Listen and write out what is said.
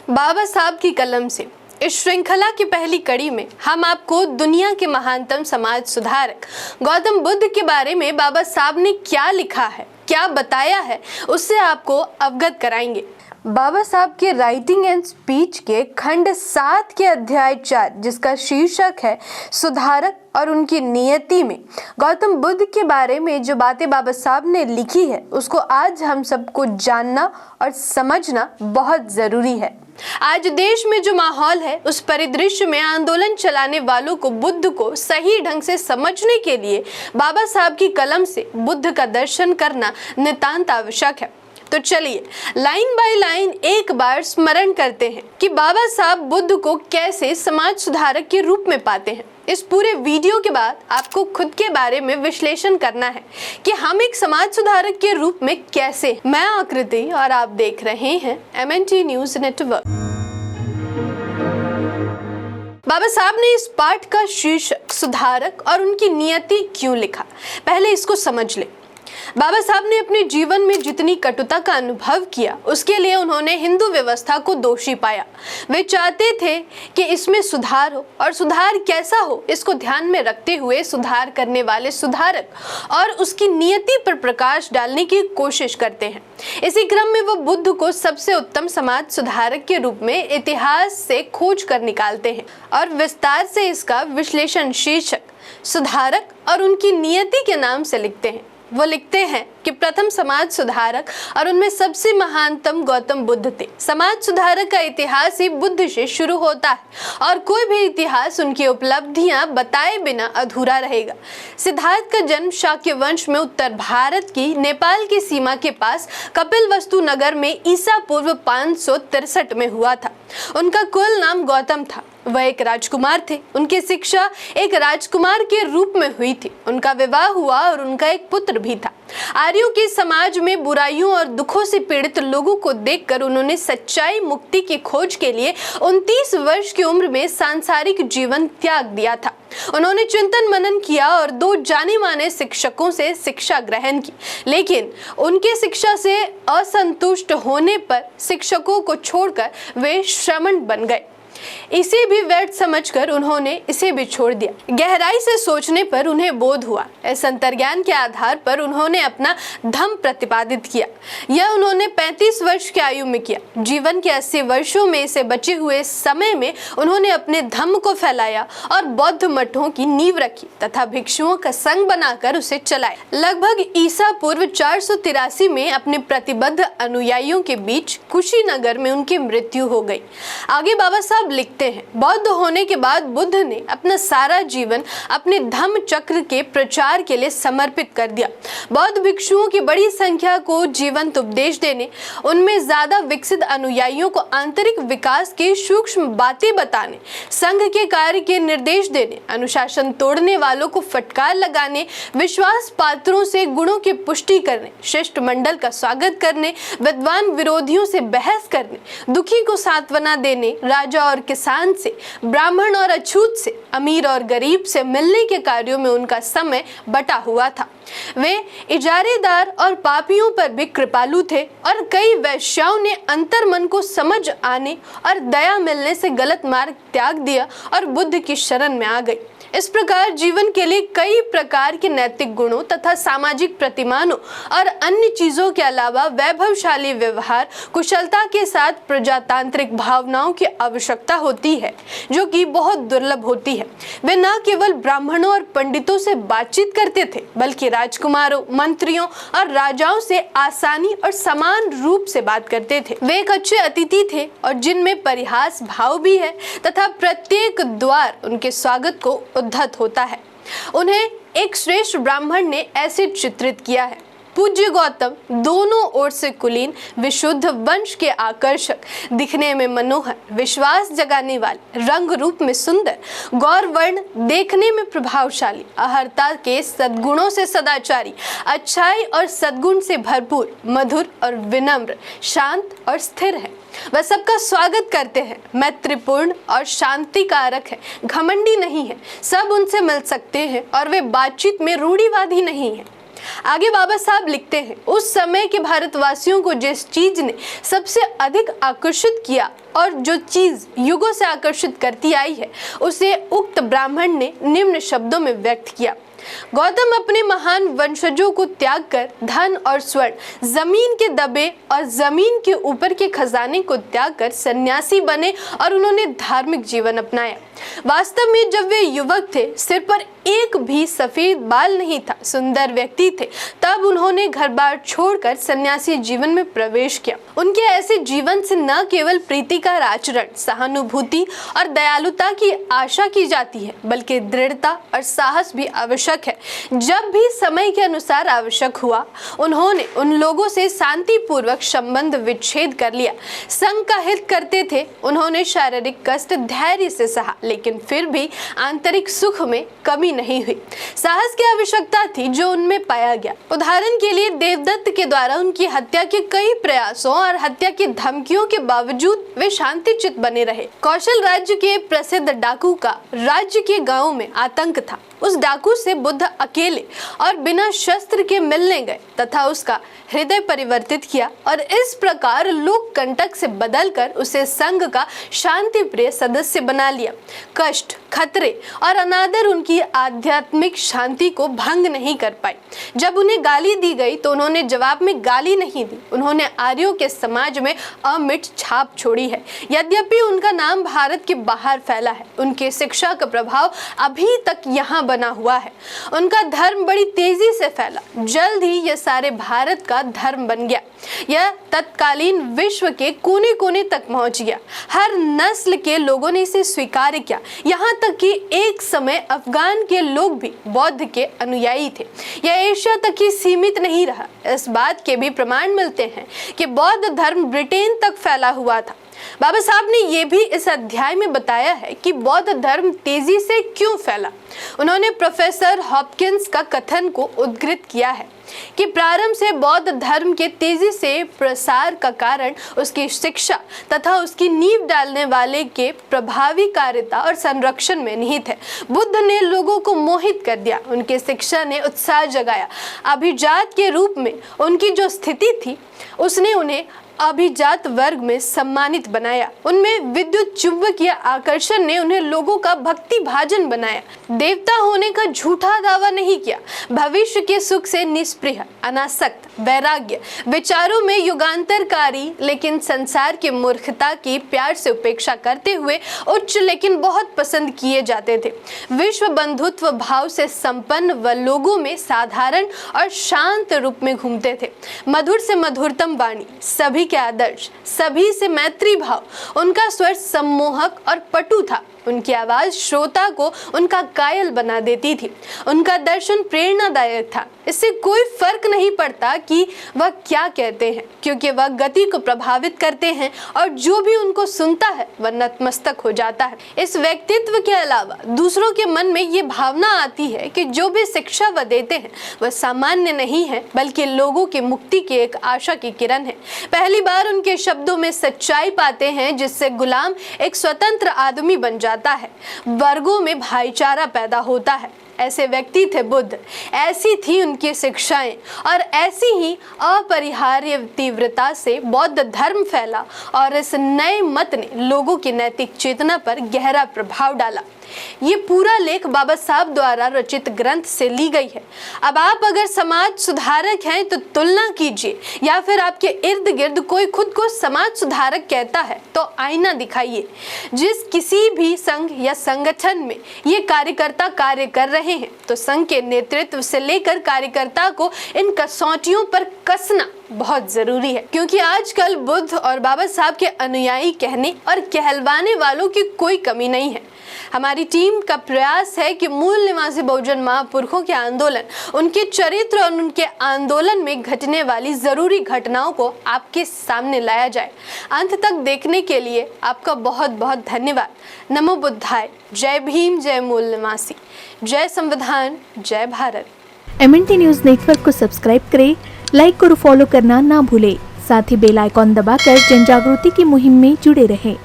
बाबा साहब की कलम से इस श्रृंखला की पहली कड़ी में हम आपको दुनिया के महानतम समाज सुधारक गौतम बुद्ध के बारे में बाबा साहब ने क्या लिखा है, क्या बताया है, उससे आपको अवगत कराएंगे। बाबा साहब के राइटिंग एंड स्पीच के खंड 7 के अध्याय 4, जिसका शीर्षक है सुधारक और उनकी नियति, में गौतम बुद्ध के बारे में जो बातें बाबा साहब ने लिखी है उसको आज हम सबको जानना और समझना बहुत जरूरी है। आज देश में जो माहौल है उस परिदृश्य में आंदोलन चलाने वालों को बुद्ध को सही ढंग से समझने के लिए बाबा साहब की कलम से बुद्ध का दर्शन करना नितांत आवश्यक है। तो चलिए लाइन बाय लाइन एक बार स्मरण करते हैं कि बाबा साहब बुद्ध को कैसे समाज सुधारक के रूप में पाते हैं। इस पूरे वीडियो के बाद आपको खुद के बारे में विश्लेषण करना है कि हम एक समाज सुधारक के रूप में कैसे। मैं आकृति और आप देख रहे हैं MNT न्यूज नेटवर्क। बाबा साहब ने इस पाठ का शीर्षक सुधारक और उनकी नियति क्यों लिखा, पहले इसको समझ ले। बाबा साहब ने अपने जीवन में जितनी कटुता का अनुभव किया उसके लिए उन्होंने हिंदू व्यवस्था को दोषी पाया। वे चाहते थे कि इसमें सुधार हो, और सुधार कैसा हो इसको ध्यान में रखते हुए सुधार करने वाले सुधारक और उसकी नियति पर प्रकाश डालने की कोशिश करते हैं। इसी क्रम में वो बुद्ध को सबसे उत्तम समाज सुधारक के रूप में इतिहास से खोज कर निकालते हैं और विस्तार से इसका विश्लेषण शीर्षक सुधारक और उनकी नियति के नाम से लिखते हैं। वो लिखते हैं कि प्रथम समाज सुधारक और उनमें सबसे महानतम गौतम बुद्ध थे। समाज सुधारक का इतिहास ही बुद्ध से शुरू होता है और कोई भी इतिहास उनकी उपलब्धियां बताए बिना अधूरा रहेगा। सिद्धार्थ का जन्म शाक्य वंश में उत्तर भारत की नेपाल की सीमा के पास कपिलवस्तु नगर में ईसा पूर्व 563 में हुआ था। उनका कुल नाम गौतम था। वह एक राजकुमार थे। उनकी शिक्षा एक राजकुमार के रूप में हुई थी। उनका विवाह हुआ और उनका एक पुत्र भी था। आर्यों के समाज में बुराइयों और दुखों से पीड़ित लोगों को देखकर उन्होंने सच्चाई मुक्ति की खोज के लिए 29 वर्ष की उम्र में सांसारिक जीवन त्याग दिया था। उन्होंने चिंतन मनन किया और 2 जाने माने शिक्षकों से शिक्षा ग्रहण की, लेकिन उनके शिक्षा से असंतुष्ट होने पर शिक्षकों को छोड़कर वे श्रमण बन गए। इसे भी व्यर्थ समझकर उन्होंने इसे भी छोड़ दिया। गहराई से सोचने पर उन्हें बोध हुआ। इस अंतर्ज्ञान के आधार पर उन्होंने अपना धम्म प्रतिपादित किया। यह उन्होंने 35 वर्ष की आयु में किया। जीवन के 80 वर्षों में से बचे हुए समय में उन्होंने अपने धम्म को फैलाया और बौद्ध मठों की नींव रखी तथा भिक्षुओं का संघ बनाकर उसे चलाया। लगभग ईसा पूर्व 483 में अपने प्रतिबद्ध अनुयायियों के कुशी कुशीनगर में उनकी मृत्यु हो गई। आगे बाबा साहब लिखते हैं, बौद्ध होने के बाद बुद्ध ने अपना सारा जीवन अपने धम्म चक्र के प्रचार के लिए समर्पित कर दिया। बौद्ध भिक्षुओं की बड़ी संख्या को जीवंत उपदेश देने, उनमें ज्यादा विकसित अनुयायियों को आंतरिक विकास की सूक्ष्म बातें बताने, संघ के कार्य के निर्देश देने, अनुशासन तोड़ने वालों को फटकार लगाने, विश्वास पात्रों से गुणों की पुष्टि करने, शिष्ट मंडल का स्वागत करने, विद्वान विरोधियों से बहस करने, दुखी को सांत्वना देने, राजा और किसान से, ब्राह्मण और अछूत से, अमीर और गरीब से मिलने के कार्यों में उनका समय बटा हुआ था। वे इजारेदार और पापियों पर भी कृपालु थे और कई वैश्याओं ने अंतर्मन को समझ आने और दया मिलने से गलत मार्ग त्याग दिया और बुद्ध की शरण में आ गई। इस प्रकार जीवन के लिए कई प्रकार के नैतिक गुणों तथा सामाजिक प्रतिमानों और अन्य चीजों के अलावा वैभवशाली व्यवहार, कुशलता के साथ प्रजातांत्रिक भावनाओं की आवश्यकता होती है, जो कि बहुत दुर्लभ होती है। वे न केवल ब्राह्मणों और पंडितों से बातचीत करते थे, बल्कि राजकुमारों, मंत्रियों और राजाओं से आसानी और समान रूप से बात करते थे। वे एक अच्छे अतिथि थे और जिनमें परिहास भाव भी है तथा प्रत्येक द्वार उनके स्वागत को उद्धत होता है। उन्हें एक श्रेष्ठ ब्राह्मण ने ऐसे चित्रित किया है, पूज्य गौतम दोनों ओर से कुलीन, विशुद्ध, वंश के आकर्षक, दिखने में मनोहर, विश्वास जगाने वाले, रंग रूप में सुंदर, गौर वर्ण, देखने में प्रभावशाली, अहर्ता के सद्गुणों से सदाचारी, अच्छाई और सद्गुण से भरपूर, मधुर और विनम्र, शांत और स्थिर है। वह सबका स्वागत करते हैं, मैत्रीपूर्ण और शांति कारक है, घमंडी नहीं है, सब उनसे मिल सकते हैं और वे बातचीत में रूढ़िवादी नहीं है। आगे बाबा साहब लिखते हैं, उस समय के भारतवासियों को जिस चीज ने सबसे अधिक आकर्षित किया और जो चीज युगों से आकर्षित करती आई है, उसे उक्त ब्राह्मण ने निम्न शब्दों में व्यक्त किया। गौतम अपने महान वंशजों को त्याग कर धन और स्वर्ण, जमीन के दबे और जमीन के ऊपर के खजाने को त्याग कर सन्यासी बने और उन्होंने धार्मिक जीवन अपनाया। वास्तव में जब वे युवक थे, सिर पर एक भी सफेद बाल नहीं था, सुंदर व्यक्ति थे, तब उन्होंने घर बार छोड़कर सन्यासी जीवन में प्रवेश किया। उनके ऐसे जीवन से न केवल प्रीतिकर आचरण, सहानुभूति और दयालुता की आशा की जाती है, बल्कि दृढ़ता और साहस भी आवश्यक है। जब भी समय के अनुसार आवश्यक हुआ, उन्होंने उन लोगों से शांतिपूर्वक संबंध विच्छेद कर लिया। संघ का हित करते थे, उन्होंने शारीरिक कष्ट धैर्य से सहा, लेकिन फिर भी आंतरिक सुख में कमी नहीं हुई। साहस की आवश्यकता थी जो उनमें पाया गया। उदाहरण के लिए देवदत्त के द्वारा उनकी हत्या के कई प्रयासों और हत्या की धमकियों के बावजूद वे शांतिचित बने रहे। कौशल राज्य के प्रसिद्ध डाकू का राज्य के गांवों में आतंक था। उस डाकू से बुद्ध अकेले और बिना शस्त्र के मिलने गए तथा उसका हृदय परिवर्तित किया और इस प्रकार लोक कंटक से बदलकर उसे संघ का शांति प्रिय सदस्य बना लिया। कष्ट, खतरे और अनादर उनकी आध्यात्मिक शांति को भंग नहीं कर पाई। जब उन्हें गाली दी गई तो उन्होंने जवाब में गाली नहीं दी, उन्होंने आर्यों के समाज में अमिट छाप छोड़ी है। यद्यपि उनका नाम भारत के बाहर फैला है, उनकी शिक्षा का प्रभाव अभी तक यहाँ बना हुआ है। उनका धर्म बड़ी तेजी से फैला, जल्द ही यह सारे भारत का धर्म बन गया। यह तत्कालीन विश्व के कोने कोने तक पहुंच गया। हर नस्ल के लोगों ने इसे स्वीकार किया, यहाँ तक कि एक समय अफगान के लोग भी बौद्ध के अनुयायी थे। यह एशिया तक ही सीमित नहीं रहा। इस बात के भी प्रमाण मिलते हैं कि बौद्ध धर्म ब्रिटेन तक फैला हुआ था। बाबा साहब ने यह भी इस अध्याय में बताया है कि बौद्ध धर्म तेजी से क्यों फैला। उन्होंने प्रोफेसर हॉपकिंस का कथन को उद्धृत किया है कि प्रारंभ से बौद्ध धर्म के तेजी से प्रसार का कारण उसकी शिक्षा तथा उसकी नींव डालने वाले के प्रभावी कार्यता और संरक्षण में निहित है। बुद्ध ने लोगों को मोहित कर दिया, उनके शिक्षा ने उत्साह जगाया। अभिजात के रूप में उनकी जो स्थिति थी, उसने उन्हें अभिजात वर्ग में सम्मानित बनाया। उनमें विद्युत चुंबकीय आकर्षण ने उन्हें लोगों का भक्ति भाजन बनाया। देवता होने का झूठा दावा नहीं किया। भविष्य के सुख से निष्प्रिय, अनासक्त, वैराग्य, विचारों में युगांतरकारी लेकिन संसार की मूर्खता की प्यार से उपेक्षा करते हुए उच्च लेकिन बहुत पसंद किए जाते थे। विश्व बंधुत्व भाव से संपन्न व लोगों में साधारण और शांत रूप में घूमते थे। मधुर से मधुरतम वाणी, सभी के आदर्श, सभी से मैत्री भाव। उनका स्वर सम्मोहक और पटु था। उनकी आवाज श्रोता को उनका कायल बना देती थी। उनका दर्शन प्रेरणादायक था। इससे कोई फर्क नहीं पड़ता कि वह क्या कहते हैं, क्योंकि वह गति को प्रभावित करते हैं और जो भी उनको सुनता है वह नतमस्तक हो जाता है। इस व्यक्तित्व के अलावा दूसरों के मन में ये भावना आती है कि जो भी शिक्षा वह देते हैं वह सामान्य नहीं है, बल्कि लोगों की मुक्ति की एक आशा की किरण है। पहली बार उनके शब्दों में सच्चाई पाते हैं, जिससे गुलाम एक स्वतंत्र आदमी बन जाता है, वर्गों में भाईचारा पैदा होता है। ऐसे व्यक्ति थे बुद्ध, ऐसी थी उनकी शिक्षाएं और ऐसी ही अपरिहार्य तीव्रता से बौद्ध धर्म फैला और इस नए मत ने लोगों की नैतिक चेतना पर गहरा प्रभाव डाला। ये पूरा लेख बाबा साहब द्वारा रचित ग्रंथ से ली गई है। अब आप अगर समाज सुधारक हैं तो तुलना कीजिए, या फिर आपके इर्द गिर्द कोई खुद को समाज सुधारक कहता है तो आईना दिखाइए। जिस किसी भी संघ या संगठन में ये कार्यकर्ता कार्य कर रहे हैं तो संघ के नेतृत्व से लेकर कार्यकर्ता को इन कसौटियों पर कसना बहुत जरूरी है, क्योंकि आजकल बुद्ध और बाबा साहब के अनुयायी कहने और कहलवाने वालों की कोई कमी नहीं है। हमारी टीम का प्रयास है कि मूल निवासी बहुजन महापुरुषों के आंदोलन, उनके चरित्र और उनके आंदोलन में घटने वाली जरूरी घटनाओं को आपके सामने लाया जाए। अंत तक देखने के लिए आपका बहुत बहुत धन्यवाद। नमो बुद्धाय। जय भीम, जय मूल निवासी, जय संविधान, जय भारत। MNT न्यूज नेटवर्क को सब्सक्राइब करें, लाइक और फॉलो करना ना भूलें। साथ ही बेल आइकॉन दबाकर जन जागृति की मुहिम में जुड़े रहें।